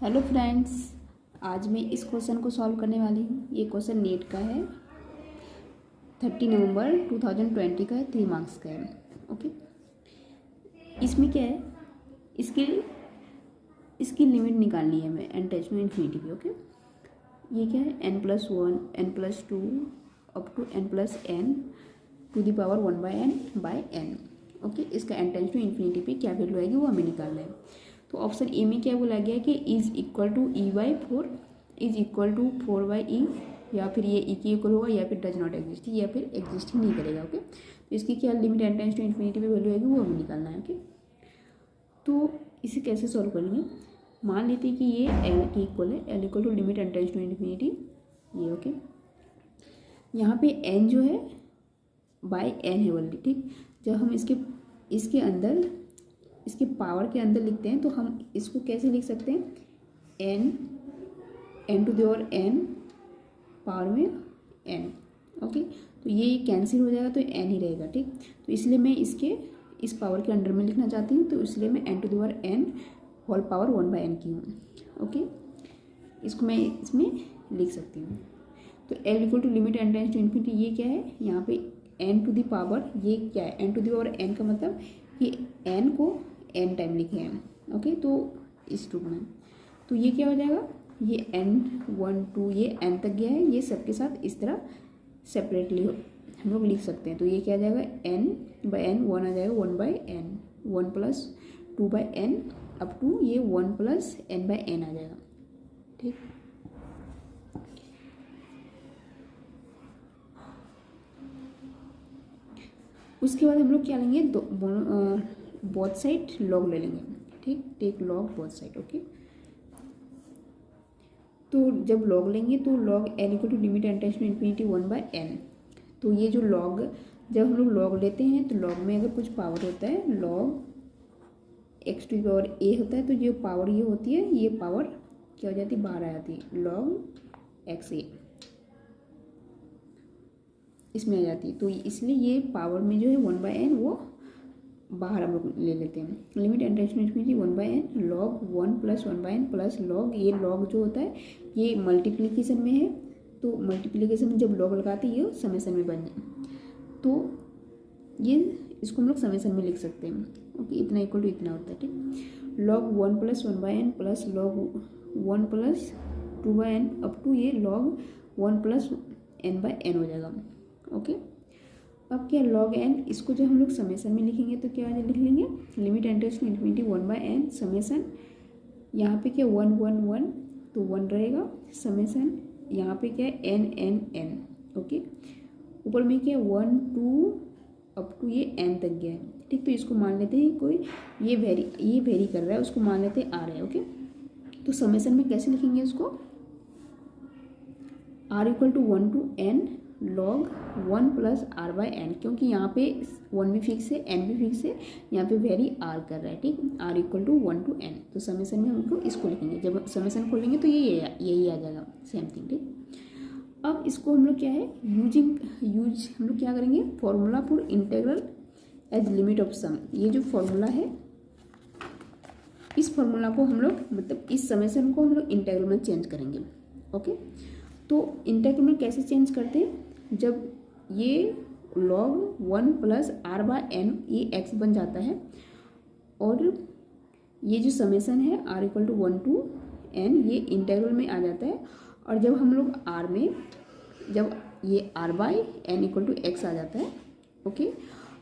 Hello friends, आज मैं इस क्वेश्चन को सॉल्व करने वाली हूँ। ये क्वेश्चन नीट का है, 30 नवंबर 2020 का है, 3 मार्क्स का है। ओके, इसमें क्या है, इसकी लिमिट निकालनी है हमें n टेंस टू इन्फिनिटी पे। ओके, ये क्या है, n+1 n+2 up to n+n to the power 1/n/n। Okay, इसका n टेंस टू इन्फिनिटी पे क्या वैल्यू आएगी वो हमें निकालना है। तो ऑप्शन ए में क्या बोला गया कि is equal to e/4, is equal to 4/e, या फिर ये e के इक्वल होगा, या फिर डज नॉट एग्जिस्ट, या फिर एग्जिस्ट ही नहीं करेगा। ओके, तो इसकी क्या limit n tends to infinity पे वैल्यू आएगी वो हमें निकालना है। ओके, तो इसे कैसे सॉल्व करेंगे, मान लेते हैं कि ये l के इक्वल है, l equal to limit n tends to infinity ये। ओके, यहाँ पे n जो है बाय n है ओनली। ठीक, जब हम इसके अंदर इसके पावर के अंदर लिखते हैं तो हम इसको कैसे लिख सकते हैं, n to the power n power में n। ओके, तो ये कैंसिल हो जाएगा तो n ही रहेगा। ठीक, तो इसलिए मैं इस पावर के अंडर में लिखना चाहती हूँ, तो इसलिए मैं n to the power n whole power 1/n की हूँ। ओके, इसको मैं इसमें लिख सकती हूँ। तो l equal to limit n tends to infinity, ये क्या है, यहाँ पे n टू द पावर, ये क्या है, n to the power n का मतलब ये n को n टाइम लिखे हैं। ओके, तो इस रूप में तो ये क्या हो जाएगा, ये n1 2 ये n तक गया है, ये सबके साथ इस तरह सेपरेटली हम लोग लिख सकते हैं। तो ये क्या आ जाएगा, n/n 1 आ जाएगा, 1/n 1+2/n अप टू ये 1+n/n आ जाएगा। ठीक, उसके बाद हम लोग क्या लेंगे, बोथ साइड लॉग ले लेंगे। ठीक, take log both side. Okay, तो जब लॉग लेंगे तो log n equal to limit n tends to infinity 1/n। तो ये जो लॉग, जब हम लोग लॉग लेते हैं तो लॉग में अगर कुछ पावर होता है, log x to the power a होता है, तो जो पावर ये होती है, ये पावर क्या हो जाती है, बाहर आ जाती है, लॉग xa इसमें आ जाती है। तो इसलिए ये पावर में जो है 1/n वो बाहर हम लोग ले लेते हैं। Limit n tends to infinity 1/n log 1 + 1/n plus log, ये लॉग जो होता है ये मल्टीप्लिकेशन में है, तो मल्टीप्लिकेशन में जब लॉग लगाते हैं ये समेसन में बन जाए, तो ये इसको हम लोग समेसन में लिख सकते हैं। ओके, इतना इक्वल टू इतना होता है। ठीक, log 1 + 1/n plus log 1 + 2/n up to ये लॉग 1 + n/n हो जाएगा। ओके, अब क्या लॉग n, इसको जब हम लोग समेसन में लिखेंगे तो क्या लिख लेंगे, limit n tends to infinity 1/n summation, यहाँ पे क्या 1 1 1 तो 1 रहेगा, समेसन यहाँ पे क्या है n n n। ओके, ऊपर में क्या 1 2 अप टू ये n तक गया है। ठीक, तो इसको मान लेते हैं कोई ये वेरी कर रहा है, उसको मान लेते हैं r है। ओके, तो समेसन में कैसे लिखेंगे उसको, r equal to 1 to n log 1 + r/n, क्योंकि यहाँ पे 1 भी फिक्स है, n भी फिक्स है, यहाँ पे वेरी r कर रहा है। ठीक, r equal to 1 to n, तो समेसन में हमको इसको लिखेंगे, जब समेसन खोलेंगे तो यही आ जाएगा, सेम थिंग। ठीक, अब इसको हम लोग क्या है यूज हम लोग क्या करेंगे, formula for integral as limit of sum, ये जो फॉर्मूला है इस फॉर्मूला को हम लोग मतलब इस समेसन को हम लोग इंटीग्रल में चेंज करेंगे। ओके, तो इंटीग्रल में कैसे चेंज करते हैं, जब ये log 1 + r/n ये x बन जाता है, और ये जो समेसन है r equal to 1 to n ये इंटीग्रल में आ जाता है, और जब हम लोग r में जब ये r/n इक्वल टू x आ जाता है। ओके,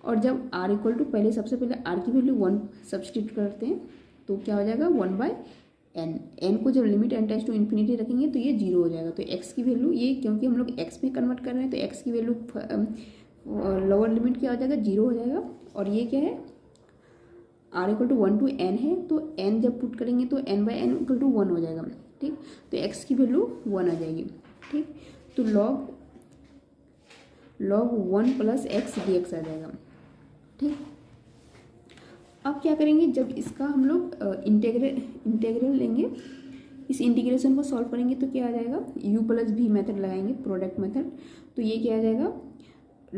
और जब r इक्वल टू पहले सबसे पहले r की वैल्यू 1 सब्सटीट्यूट करते हैं तो क्या हो जाएगा 1/n, n को जब limit n tends to infinity रखेंगे तो ये 0 हो जाएगा। तो x की वैल्यू ये, क्योंकि हम लोग x में कन्वर्ट कर रहे हैं तो x की वैल्यू लोअर लिमिट क्या हो जाएगा 0 हो जाएगा, और ये क्या है r equal to 1 to n है, तो n जब पुट करेंगे तो n/n इक्वल टू 1 हो जाएगा। ठीक, तो x की वैल्यू 1 आ जाएगी। ठीक, तो log 1 + x dx आ जाएगा। ठीक, अब क्या करेंगे, जब इसका हम लोग इंटीग्रल लेंगे, इस इंटीग्रेशन को सॉल्व करेंगे तो क्या आ जाएगा, u + v मेथड लगाएंगे, प्रोडक्ट मेथड, तो ये क्या आ जाएगा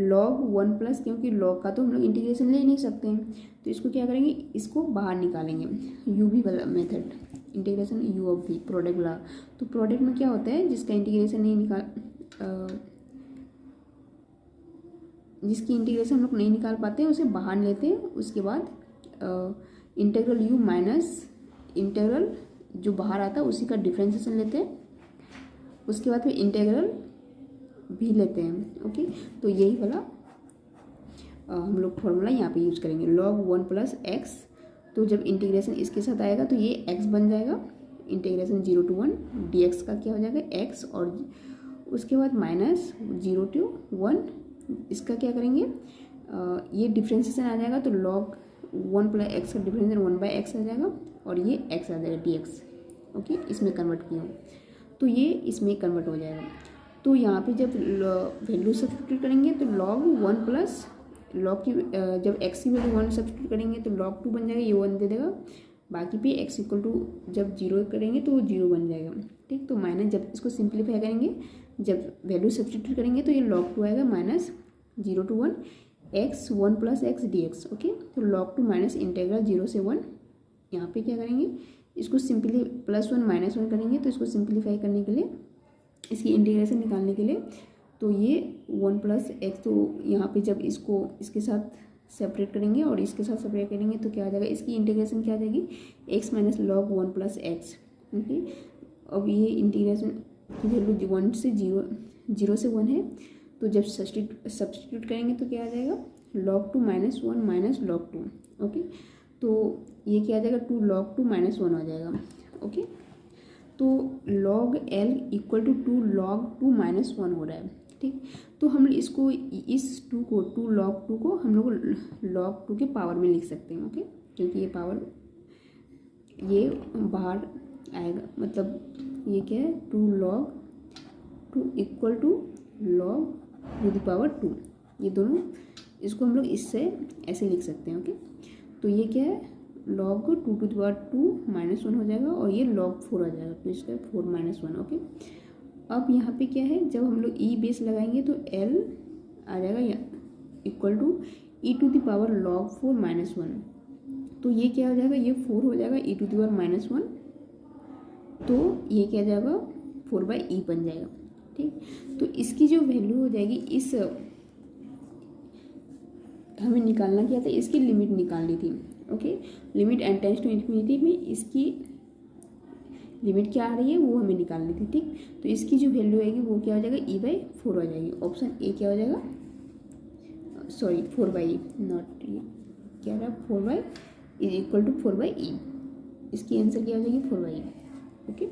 log 1 +, क्योंकि log का तो हम लोग इंटीग्रेशन ले नहीं सकते हैं, तो इसको क्या करेंगे, इसको बाहर निकालेंगे, u v वाला method integration u of v product वाला। तो प्रोडक्ट में क्या होता है, जिसका इंटीग्रेशन नहीं जिसकी इंटीग्रेशन हम लोग नहीं निकाल पाते उसे बाहर लेते हैं। उसके बाद इंटीग्रल यू माइनस इंटीग्रल जो बाहर आता है उसी का डिफ्रेंशिएशन लेते हैं। उसके बाद फिर इंटीग्रल भी लेते हैं। ओके, तो यही वाला हम लोग फॉर्मूला यहाँ पे यूज करेंगे, log 1 प्लस एक्स। तो जब इंटीग्रेशन इसके साथ आएगा तो ये x बन जाएगा, इंटीग्रेशन 0 to 1 dx का क्या हो जाएगा x, और उसके बाद माइनस 0 to 1 इसका क्या करेंगे, ये डिफ्रेंशिएशन आ जाएगा तो log 1 प्लस एक्स का डिफ्रेंशिएशन 1/x आ जाएगा और ये x आ जाएगा dx। ओके, इसमें कन्वर्ट किया तो ये इसमें कन्वर्ट हो जाएगा। तो यहाँ पे जब वैल्यू सब्स्टिट्यूट करेंगे तो log 1 प्लस log की जब x की वैल्यू 1 सब्स्टिट्यूट करेंगे तो log 2 बन जाएगा, ये 1 दे देगा। बाकी पे x इक्वल टू जब 0 करेंगे तो वो 0 बन जाएगा। ठीक, तो माइनस जब इसको सिंप्लीफाई करेंगे, जब वैल्यू सब्स्टिट्यूट करेंगे तो ये log 2 आएगा minus 0 to 1 x 1 plus x dx। Okay, तो log 2 माइनस इंटीग्रल 0 से 1, यहाँ पे क्या करेंगे, इसको सिंपली +1 -1 करेंगे। तो इसको सिंप्लीफाई करने के लिए, इसकी इंटीग्रेशन निकालने के लिए, तो ये 1 प्लस एक्स, तो यहाँ पे जब इसको इसके साथ सेपरेट करेंगे और इसके साथ सेपरेट करेंगे तो क्या आ जाएगा, इसकी इंटीग्रेशन क्या आ जाएगी, x minus log 1 plus x. Okay, अब ये इंटीग्रेशन की वैल्यू 1 से 0 से 1 है, तो जब सब्स्टिट्यूट करेंगे तो क्या आ जाएगा, log 2 minus 1 minus log 2। Okay, तो ये क्या आ जाएगा, 2 log 2 माइनस 1 आ जाएगा। ओके, तो log L equal to 2 log 2 minus 1 हो रहा है। ठीक, तो हम इसको इस 2 को 2 log 2 को हम लोग log 2 के पावर में लिख सकते हैं। ओके, क्योंकि ये पावर ये बाहर आएगा, मतलब ये क्या है, 2 log 2 equal to log to the power 2, ये दोनों, इसको हम लोग इससे ऐसे लिख सकते हैं। ओके, तो ये क्या है, log 2 to the power 2 minus 1 हो जाएगा और ये log 4 आ जाएगा, तो इसका 4 माइनस 1। ओके, अब यहाँ पे क्या है, जब हम लोग ई बेस लगाएंगे तो L आ जाएगा equal to e to the power log 4 minus 1। तो ये क्या हो जाएगा, ये 4 हो जाएगा ई टू द पावर माइनस 1, तो ये क्या जाएगा 4/e बन जाएगा। ठीक, तो इसकी जो वैल्यू हो जाएगी, इस हमें निकालना क्या था, इसकी लिमिट निकालनी थी। Okay, limit n tends to infinity में इसकी लिमिट क्या आ रही है वो हमें निकालनी थी। ठीक, तो इसकी जो वैल्यू आएगी वो क्या हो जाएगा, e/4 हो जाएगी। ऑप्शन ए क्या हो जाएगा, सॉरी 4/e, नॉट ये क्या रहा, 4/, इज इक्वल टू 4/e। इसकी आंसर क्या हो जाएगी, 4/e। ओके,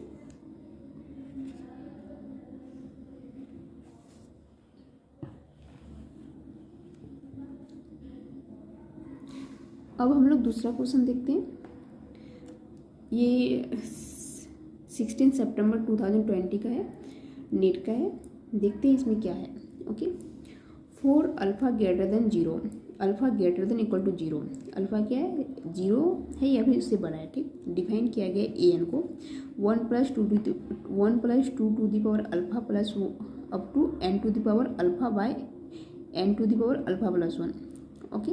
अब हम लोग दूसरा क्वेश्चन देखते हैं। ये 16 सितंबर 2020 का है, नीट का है। देखते हैं इसमें क्या है। Okay, for alpha greater than 0, alpha greater than equal to 0, alpha क्या है, 0 है या फिर उससे बड़ा है। ठीक, डिफाइन किया गया ए एन को 1 + 2 to the power alpha plus up to n to the power alpha by n to the power alpha plus 1। Okay,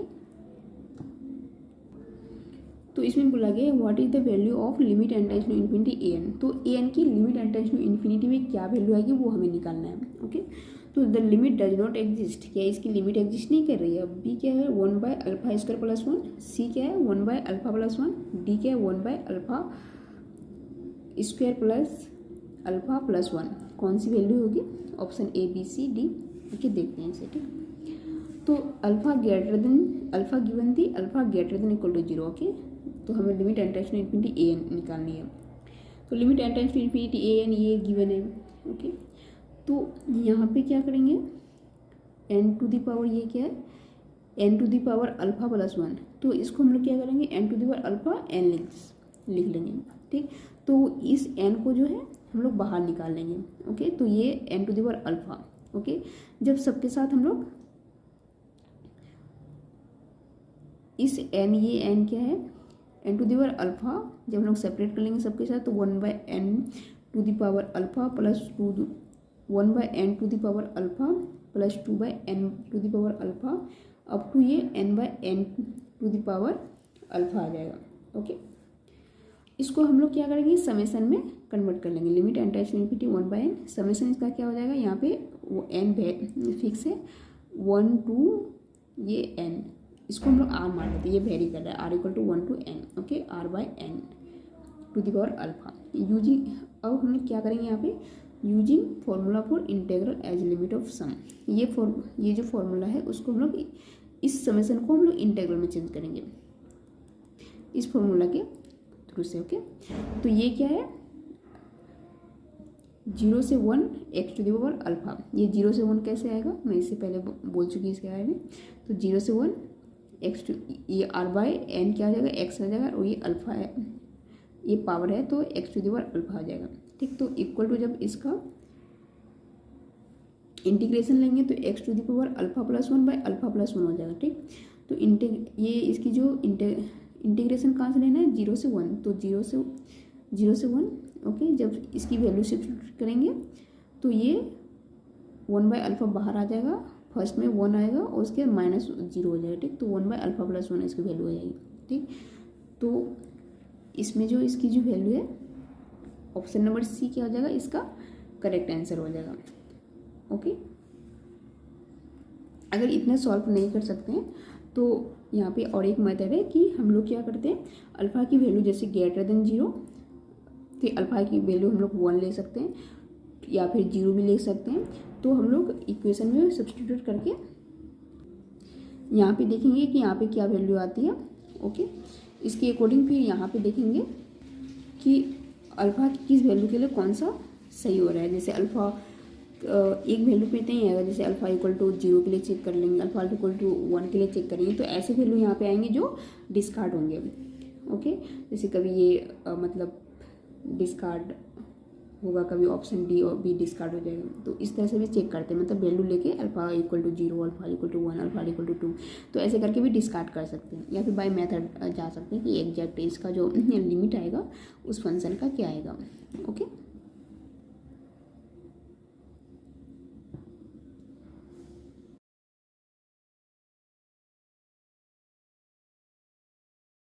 तो इसमें बोला गया what is the value of limit n tends to infinity a n. तो a n की limit n tends to infinity में क्या value आएगी वो हमें निकालना है। ओके, तो the limit does not exist, क्या इसकी लिमिट एग्जिस्ट नहीं कर रही है। बी क्या है, 1/α² प्लस 1, सी क्या है 1/α प्लस 1, डी क्या है 1/α² प्लस अल्फा प्लस 1। कौन सी वैल्यू होगी, option A B C D. Okay, देखते हैं इसे। ठीक, तो alpha greater than, alpha given थी alpha greater than equal to 0। Okay, तो हमें limit n tends to infinity a n निकालनी है। तो limit n tends to infinity a n ये गिवन है। ओके, तो यहाँ पे क्या करेंगे, n टू द पावर ये क्या है, n to the power alpha plus 1, तो इसको हम लोग क्या करेंगे, n to the power alpha n लिख लेंगे। ठीक, तो इस n को जो है हम लोग बाहर निकाल लेंगे। ओके, तो ये n to the power alpha. Okay, जब सबके साथ हम लोग इस n, ये n क्या है, n to the power alpha, जब हम लोग सेपरेट कर लेंगे सबके साथ तो 1/n to the power alpha plus 2, 1/n to the power alpha plus 2/n to the power alpha up to ये n/n to the power alpha आ जाएगा। ओके, इसको हम लोग क्या करेंगे, समेसन में कन्वर्ट कर लेंगे। Limit n tends to infinity 1/n, summation इसका क्या हो जाएगा, यहाँ पे वो एन फिक्स है 1 to ये n, इसको हम लोग आर मान लेते हैं, ये वेरी कर रहा है, r equal to 1 to n, okay, r by n to the power alpha using. अब हम लोग क्या करेंगे यहाँ पे, using formula for integral as limit of sum, ये जो फॉर्मूला है उसको हम लोग इस समेसन को हम लोग इंटेग्रल में चेंज करेंगे इस फॉर्मूला के थ्रू से, ओके। तो ये क्या है, 0 से 1 x to the power alpha, ये 0 से 1 कैसे आएगा, मैं इससे पहले बोल चुकी इसके बारे में। तो 0 से 1 एक्स टू, ये आर बाई एन क्या आ जाएगा, एक्स आ जाएगा, और ये अल्फा है, ये पावर है तो x to the power alpha आ जाएगा, ठीक। तो इक्वल टू जब इसका इंटीग्रेशन लेंगे तो x to the power alpha plus 1 by alpha plus 1 हो जाएगा, ठीक। तो ये इसकी जो इंटीग्रेशन कहाँ से लेना है, 0 से 1, तो 0 से 1, ओके। जब इसकी वैल्यू सब्स्टिट्यूट करेंगे तो ये 1 बाई अल्फा बाहर आ जाएगा, फर्स्ट में 1 आएगा और उसके माइनस 0 हो जाएगा, ठीक। तो 1 बाई अल्फा प्लस 1 इसकी वैल्यू हो जाएगी, ठीक। तो इसमें जो इसकी जो वैल्यू है, ऑप्शन नंबर सी क्या हो जाएगा, इसका करेक्ट आंसर हो जाएगा, ओके। अगर इतना सॉल्व नहीं कर सकते हैं तो यहाँ पे और एक मेथड है कि हम लोग क्या करते हैं, अल्फ़ा की वैल्यू जैसे ग्रेटर देन 0, तो अल्फ़ा की वैल्यू हम लोग 1 ले सकते हैं या फिर 0 भी ले सकते हैं। तो हम लोग इक्वेशन में सब्स्टिट्यूट करके यहाँ पे देखेंगे कि यहाँ पे क्या वैल्यू आती है, ओके। इसके अकॉर्डिंग फिर यहाँ पे देखेंगे कि अल्फ़ा की किस वैल्यू के लिए कौन सा सही हो रहा है। जैसे अल्फ़ा एक वैल्यू पे इतना ही आएगा, जैसे अल्फ़ा इक्वल टू 0 के लिए चेक कर लेंगे, अल्फ़ा इक्वल टू 1 के लिए चेक करेंगे, तो ऐसे वैल्यू यहाँ पे आएंगे जो डिस्कार्ड होंगे, ओके। जैसे कभी ये मतलब डिस्कार्ड होगा, कभी ऑप्शन डी और बी डिस्कार्ड हो जाएगा, तो इस तरह से भी चेक करते हैं, मतलब वैल्यू लेके alpha equal to 0, alpha equal to 1, alpha equal to 2, तो ऐसे करके भी डिस्कार्ड कर सकते हैं। या फिर बाय मेथड जा सकते हैं कि एग्जैक्ट इसका जो लिमिट आएगा उस फंक्शन का क्या आएगा, ओके।